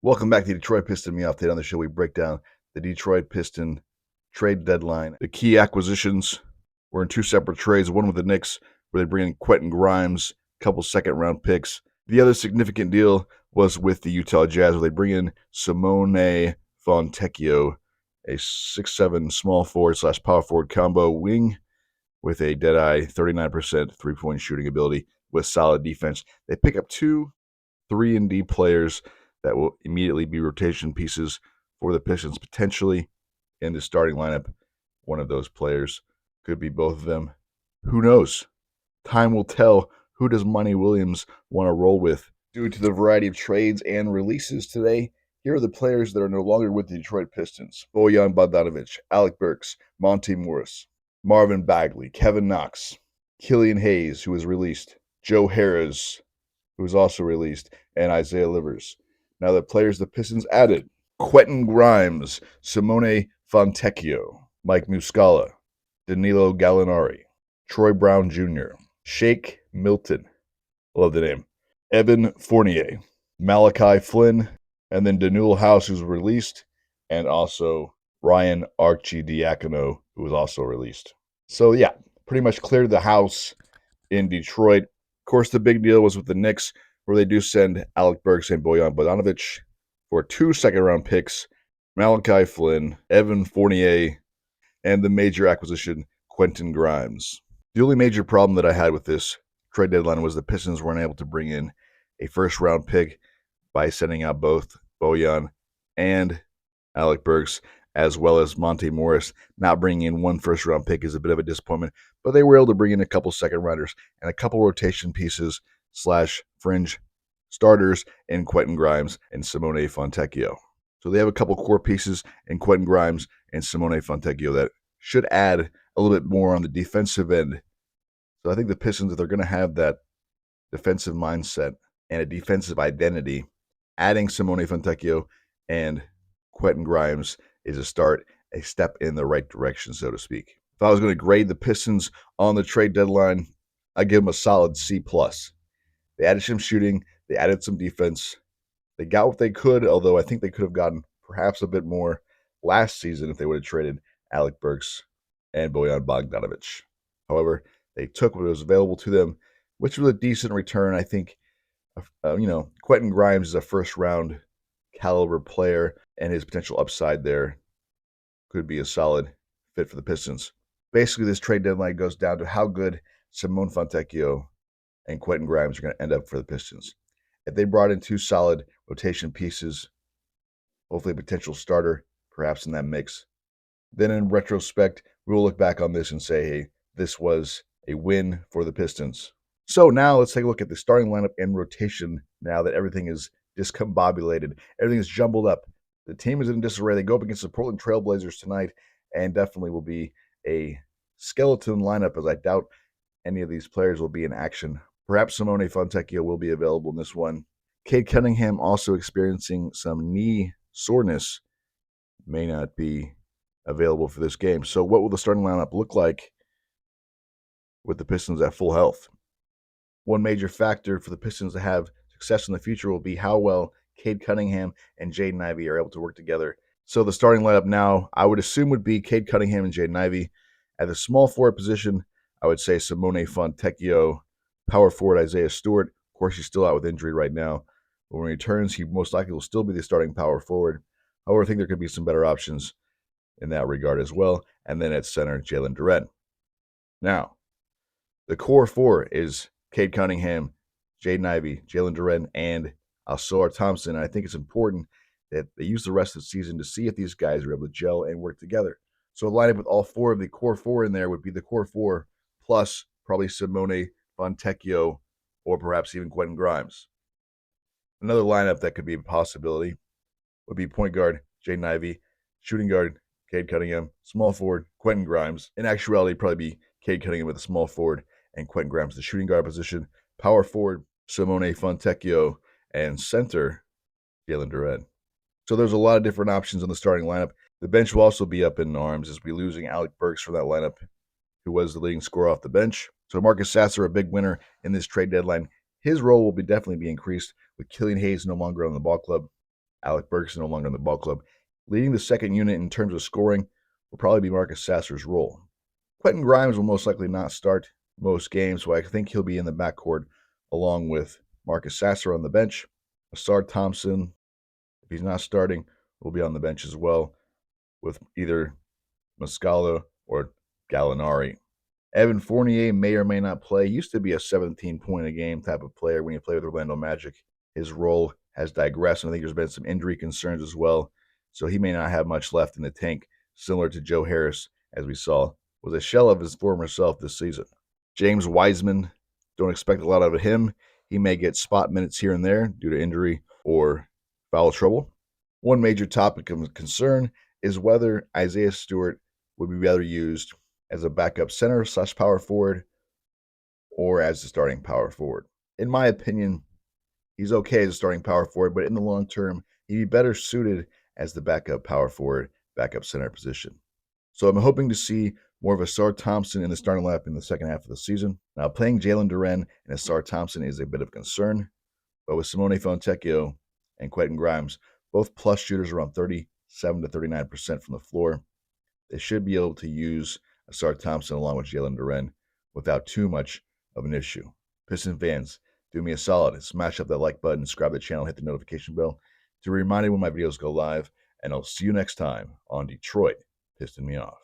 Welcome back to the Detroit Piston Me Update. On the show, we break down the Detroit Piston trade deadline. The key acquisitions were in two separate trades. One with the Knicks, where they bring in Quentin Grimes, a couple second-round picks. The other significant deal was with the Utah Jazz, where they bring in Simone Fontecchio, a 6'7" small forward / power forward combo wing with a dead-eye 39% three-point shooting ability with solid defense. They pick up two 3-and-D players that will immediately be rotation pieces for the Pistons, potentially in the starting lineup. One of those players could be both of them. Who knows? Time will tell. Who does Monty Williams want to roll with? Due to the variety of trades and releases today, here are the players that are no longer with the Detroit Pistons: Bojan Bogdanovic, Alec Burks, Monte Morris, Marvin Bagley, Kevin Knox, Killian Hayes, who was released, Joe Harris, who was also released, and Isaiah Livers. Now the players the Pistons added: Quentin Grimes, Simone Fontecchio, Mike Muscala, Danilo Gallinari, Troy Brown Jr., Shake Milton, love the name, Evan Fournier, Malachi Flynn, and then Danuel House, who's released, and also Ryan Arcidiacono, who was also released. So yeah, pretty much cleared the house in Detroit. Of course, the big deal was with the Knicks, where they do send Alec Burks and Bojan Bogdanovic for two second-round picks, Malachi Flynn, Evan Fournier, and the major acquisition, Quentin Grimes. The only major problem that I had with this trade deadline was the Pistons weren't able to bring in a first-round pick by sending out both Bojan and Alec Burks, as well as Monte Morris. Not bringing in one first-round pick is a bit of a disappointment, but they were able to bring in a couple second-rounders and a couple rotation pieces / fringe starters in Quentin Grimes and Simone Fontecchio. So they have a couple core pieces in Quentin Grimes and Simone Fontecchio that should add a little bit more on the defensive end. So I think the Pistons, if they're going to have that defensive mindset and a defensive identity, adding Simone Fontecchio and Quentin Grimes is a start, a step in the right direction, so to speak. If I was going to grade the Pistons on the trade deadline, I'd give them a solid C+. They added some shooting. They added some defense. They got what they could, although I think they could have gotten perhaps a bit more last season if they would have traded Alec Burks and Bojan Bogdanovic. However, they took what was available to them, which was a decent return. I think, Quentin Grimes is a first-round caliber player, and his potential upside there could be a solid fit for the Pistons. Basically, this trade deadline goes down to how good Simone Fontecchio and Quentin Grimes are going to end up for the Pistons. If they brought in two solid rotation pieces, hopefully a potential starter, perhaps in that mix, then in retrospect, we will look back on this and say, hey, this was a win for the Pistons. So now let's take a look at the starting lineup and rotation now that everything is discombobulated. Everything is jumbled up. The team is in disarray. They go up against the Portland Trailblazers tonight, and definitely will be a skeleton lineup, as I doubt any of these players will be in action. Perhaps Simone Fontecchio will be available in this one. Cade Cunningham, also experiencing some knee soreness, may not be available for this game. So what will the starting lineup look like with the Pistons at full health? One major factor for the Pistons to have success in the future will be how well Cade Cunningham and Jaden Ivey are able to work together. So the starting lineup now, I would assume, would be Cade Cunningham and Jaden Ivey. At the small forward position, I would say Simone Fontecchio. Power forward Isaiah Stewart. Of course, he's still out with injury right now, but when he returns, he most likely will still be the starting power forward. However, I think there could be some better options in that regard as well. And then at center, Jalen Duren. Now, the core four is Cade Cunningham, Jaden Ivey, Jalen Duren, and Ausar Thompson. And I think it's important that they use the rest of the season to see if these guys are able to gel and work together. So a lineup with all four of the core four in there would be the core four plus probably Simone Fontecchio, or perhaps even Quentin Grimes. Another lineup that could be a possibility would be point guard Jaden Ivey, shooting guard Cade Cunningham, small forward Quentin Grimes. In actuality, probably be Cade Cunningham with a small forward and Quentin Grimes the shooting guard position. Power forward Simone Fontecchio, and center Jalen Duren. So there's a lot of different options on the starting lineup. The bench will also be up in arms as we're losing Alec Burks from that lineup, who was the leading scorer off the bench. So Marcus Sasser, a big winner in this trade deadline. His role will definitely be increased with Killian Hayes no longer on the ball club. Alec Burks no longer in the ball club. Leading the second unit in terms of scoring will probably be Marcus Sasser's role. Quentin Grimes will most likely not start most games, so I think he'll be in the backcourt along with Marcus Sasser on the bench. Asar Thompson, if he's not starting, will be on the bench as well, with either Muscala or Gallinari. Evan Fournier may or may not play. He used to be a 17-point-a-game type of player when he played with Orlando Magic. His role has digressed, and I think there's been some injury concerns as well, so he may not have much left in the tank, similar to Joe Harris, as we saw, was a shell of his former self this season. James Wiseman, don't expect a lot out of him. He may get spot minutes here and there due to injury or foul trouble. One major topic of concern is whether Isaiah Stewart would be better used as a backup center / power forward or as a starting power forward. In my opinion, he's okay as a starting power forward, but in the long term, he'd be better suited as the backup power forward, backup center position. So I'm hoping to see more of Asar Thompson in the starting lineup in the second half of the season. Now, playing Jalen Duren and Asar Thompson is a bit of concern, but with Simone Fontecchio and Quentin Grimes, both plus shooters around 37 to 39% from the floor, they should be able to use Asar Thompson along with Jalen Duren without too much of an issue. Piston fans, do me a solid and smash up that like button, subscribe to the channel, hit the notification bell to be reminded when my videos go live, and I'll see you next time on Detroit Piston Me Off.